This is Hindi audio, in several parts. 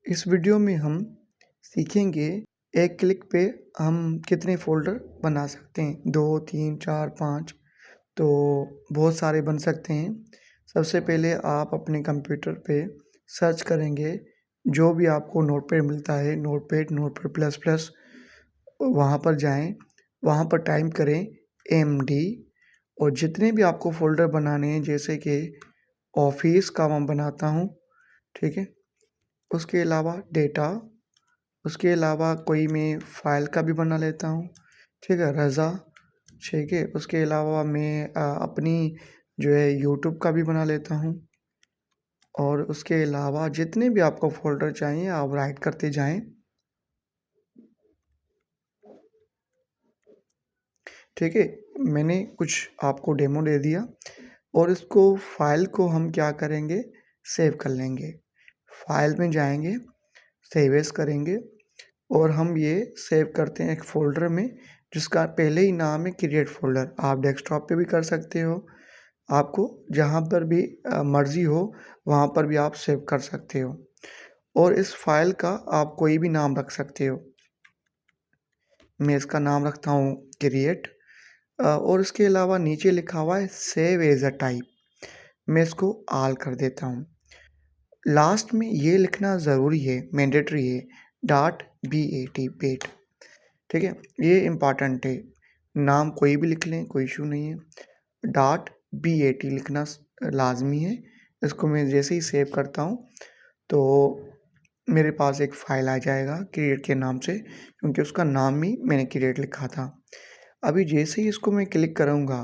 इस वीडियो में हम सीखेंगे एक क्लिक पे हम कितने फ़ोल्डर बना सकते हैं। 2, 3, 4, 5 तो बहुत सारे बन सकते हैं। सबसे पहले आप अपने कंप्यूटर पे सर्च करेंगे, जो भी आपको नोटपैड मिलता है, नोटपैड प्लस प्लस वहाँ पर जाएँ, वहाँ पर टाइप करें एमडी और जितने भी आपको फ़ोल्डर बनाने हैं जैसे कि ऑफ़िस का मैं बनाता हूँ, ठीक है? उसके अलावा डेटा, उसके अलावा कोई मैं फ़ाइल का भी बना लेता हूँ, ठीक है? रज़ा, ठीक है? उसके अलावा मैं अपनी जो है यूट्यूब का भी बना लेता हूँ और उसके अलावा जितने भी आपको फ़ोल्डर चाहिए आप राइट करते जाएँ। ठीक है? मैंने कुछ आपको डेमो दे दिया और इसको फ़ाइल को हम क्या करेंगे, सेव कर लेंगे। फ़ाइल में जाएँगे, सेव एज़ करेंगे और हम ये सेव करते हैं एक फ़ोल्डर में जिसका पहले ही नाम है क्रिएट फ़ोल्डर। आप डेस्कटॉप पे भी कर सकते हो, आपको जहाँ पर भी मर्ज़ी हो वहाँ पर भी आप सेव कर सकते हो और इस फ़ाइल का आप कोई भी नाम रख सकते हो। मैं इसका नाम रखता हूँ क्रिएट और इसके अलावा नीचे लिखा हुआ है सेव एज़ अ टाइप, मैं इसको ऑल कर देता हूँ। लास्ट में ये लिखना ज़रूरी है, मैंडेटरी है, डॉट BAT बेट, ठीक है? ये इम्पॉर्टेंट है, नाम कोई भी लिख लें, कोई इश्यू नहीं है। डॉट BAT लिखना लाज़मी है, इसको मैं जैसे ही सेव करता हूँ, तो मेरे पास एक फ़ाइल आ जाएगा क्रिएट के नाम से क्योंकि उसका नाम ही मैंने क्रिएट लिखा था। अभी जैसे ही इसको मैं क्लिक करूँगा,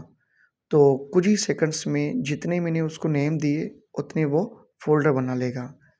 तो कुछ ही सेकंड्स में जितने मैंने उसको नेम दिए, उतने वो फ़ोल्डर बना लेगा।